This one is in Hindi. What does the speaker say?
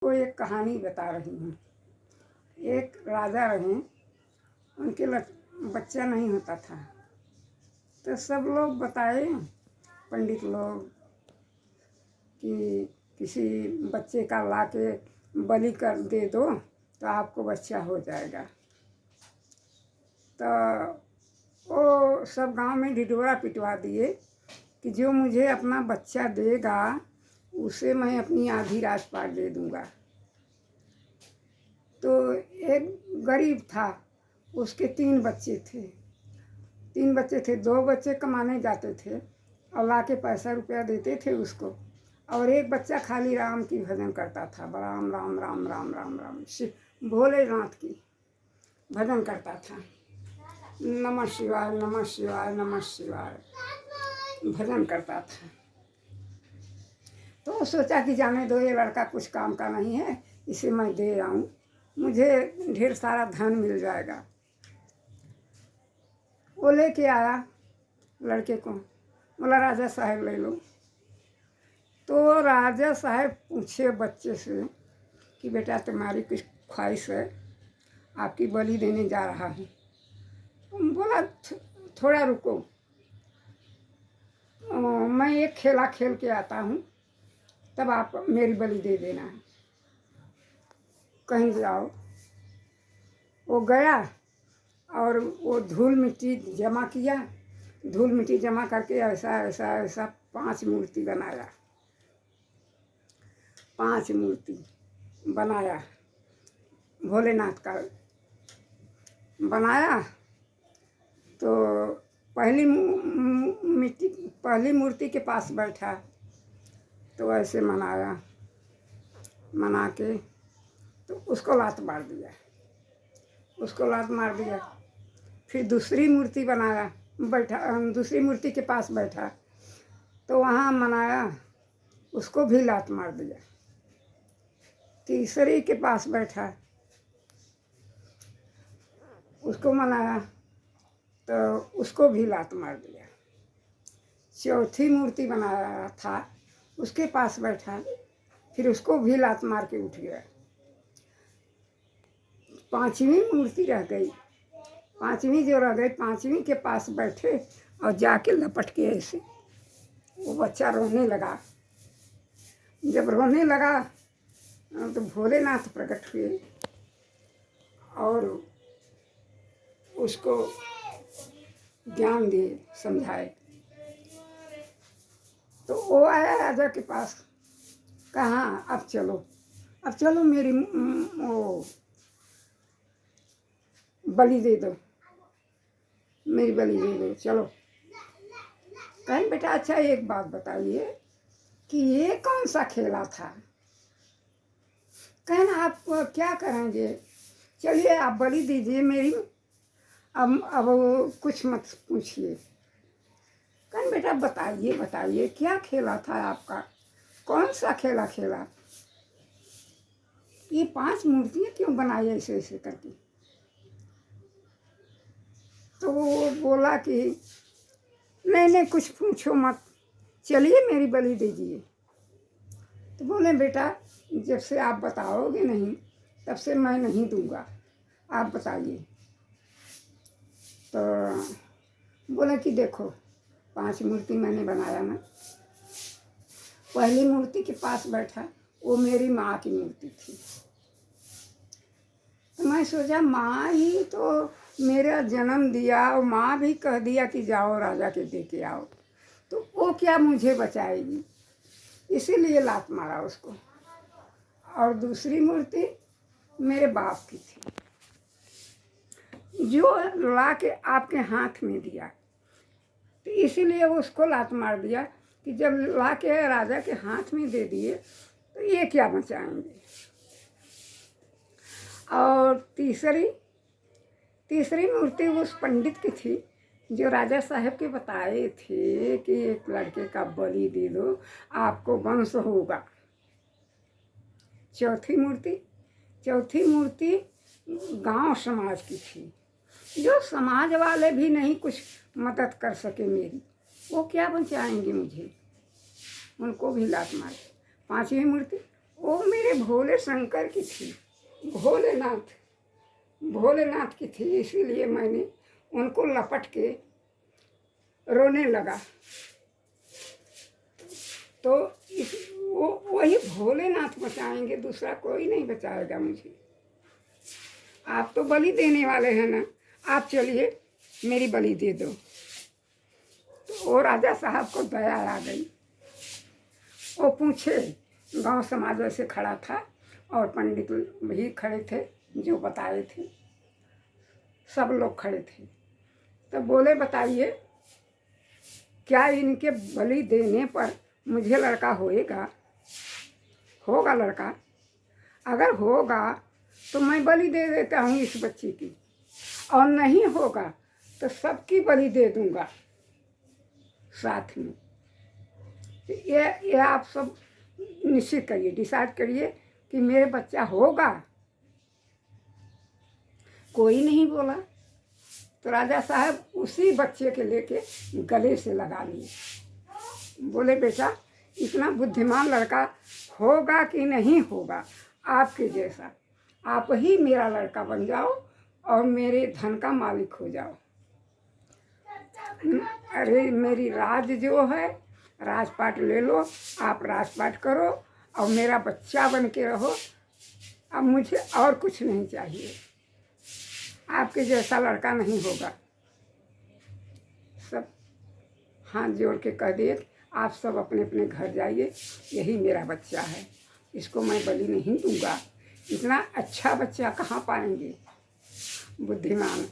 को एक कहानी बता रही हूँ। एक राजा रहे, उनके बच्चा नहीं होता था, तो सब लोग बताए, पंडित लोग, कि किसी बच्चे का ला के बलि कर दे दो तो आपको बच्चा हो जाएगा। तो वो सब गांव में ढिढोरा पिटवा दिए कि जो मुझे अपना बच्चा देगा उसे मैं अपनी आधी राजपाट दे दूंगा। तो एक गरीब था, उसके 3 बच्चे थे। 2 बच्चे कमाने जाते थे और ला के पैसा रुपया देते थे उसको, और एक बच्चा खाली राम की भजन करता था। राम राम राम राम राम राम, भोलेनाथ की भजन करता था। नमः शिवाय नमः शिवाय नमः शिवाय भजन करता था। तो सोचा कि जाने दो, ये लड़का कुछ काम का नहीं है, इसे मैं दे आऊँ, मुझे ढेर सारा धन मिल जाएगा। वो लेके आया लड़के को, बोला राजा साहब ले लो। तो राजा साहब पूछे बच्चे से कि बेटा तुम्हारी कुछ ख्वाहिश है, आपकी बलि देने जा रहा हूँ। बोला थोड़ा रुको, मैं एक खेला खेल के आता हूँ, तब आप मेरी बलि दे देना है। कहीं जाओ। वो गया और वो धूल मिट्टी जमा किया, धूल मिट्टी जमा करके ऐसा ऐसा ऐसा 5 मूर्ति बनाया। 5 मूर्ति बनाया, भोलेनाथ का बनाया। तो पहली मूर्ति के पास बैठा, तो ऐसे मना के तो उसको लात मार दिया। फिर दूसरी मूर्ति बनाया, दूसरी मूर्ति के पास बैठा, तो वहाँ मनाया, उसको भी लात मार दिया। तीसरी के पास बैठा, उसको मनाया, तो उसको भी लात मार दिया। चौथी मूर्ति बनाया था, उसके पास बैठा, फिर उसको भी लात मार के उठ गया। 5वीं मूर्ति रह गई। 5वीं जो रह गई, 5वीं के पास बैठे और जाके लपट के ऐसे वो बच्चा रोने लगा। जब रोने लगा तो भोलेनाथ प्रकट हुए और उसको ज्ञान दिए, समझाए। तो वो आया राजा के पास, कहा अब चलो मेरी वो बलि दे दो, मेरी बलि दे दो, चलो। कहें बेटा अच्छा एक बात बताइए कि ये कौन सा खेला था? कहें आप क्या करेंगे, चलिए आप बलि दीजिए मेरी, अब कुछ मत पूछिए। कहें बेटा बताइए क्या खेला था आपका, कौन सा खेला? ये 5 मूर्तियाँ क्यों बनाई ऐसे ऐसे करके? तो वो बोला कि नहीं कुछ पूछो मत, चलिए मेरी बलि दीजिए। तो बोले बेटा जब से आप बताओगे नहीं तब से मैं नहीं दूंगा, आप बताइए। तो बोले कि देखो 5 मूर्ति मैंने बनाया ना, पहली मूर्ति के पास बैठा, वो मेरी माँ की मूर्ति थी। तो मैं सोचा माँ ही तो मेरा जन्म दिया, और माँ भी कह दिया कि जाओ राजा के दे के आओ, तो वो क्या मुझे बचाएगी, इसीलिए लात मारा उसको। और दूसरी मूर्ति मेरे बाप की थी, जो ला के आपके हाथ में दिया, तो इसीलिए उसको लात मार दिया कि जब ला के राजा के हाथ में दे दिए तो ये क्या बचाएंगे। और तीसरी मूर्ति उस पंडित की थी जो राजा साहब के बताए थे कि एक लड़के का बलि दे दो आपको वंश होगा। चौथी मूर्ति गांव समाज की थी, जो समाज वाले भी नहीं कुछ मदद कर सके मेरी, वो क्या बचाएंगे मुझे, उनको भी लात मार। 5वीं मूर्ति वो मेरे भोले शंकर की थी, भोलेनाथ भोलेनाथ की थी। इसीलिए मैंने उनको लपट के रोने लगा। तो वो वही भोलेनाथ बचाएंगे, दूसरा कोई नहीं बचाएगा मुझे। आप तो बलि देने वाले हैं ना, आप चलिए मेरी बलि दे दो। तो वो राजा साहब को दया आ गई। वो पूछे, गांव समाज ऐसे खड़ा था और पंडित भी खड़े थे जो बताए थे, सब लोग खड़े थे। तो बोले, बताइए क्या इनके बलि देने पर मुझे लड़का होएगा? होगा लड़का? अगर होगा तो मैं बलि दे देता हूँ इस बच्ची की, और नहीं होगा तो सबकी बलि दे दूंगा साथ में। ये आप सब निश्चित करिए, डिसाइड करिए कि मेरे बच्चा होगा। कोई नहीं बोला। तो राजा साहब उसी बच्चे के लेके गले से लगा लिए। बोले, बेटा इतना बुद्धिमान लड़का होगा कि नहीं होगा आपके जैसा, आप ही मेरा लड़का बन जाओ और मेरे धन का मालिक हो जाओ। अरे मेरी राज जो है, राजपाट ले लो, आप राजपाट करो और मेरा बच्चा बन के रहो। अब मुझे और कुछ नहीं चाहिए, आपके जैसा लड़का नहीं होगा। सब हाथ जोड़ के कह दिए, आप सब अपने अपने घर जाइए, यही मेरा बच्चा है, इसको मैं बलि नहीं दूंगा। इतना अच्छा बच्चा कहाँ पाएंगे, बुद्धिमान।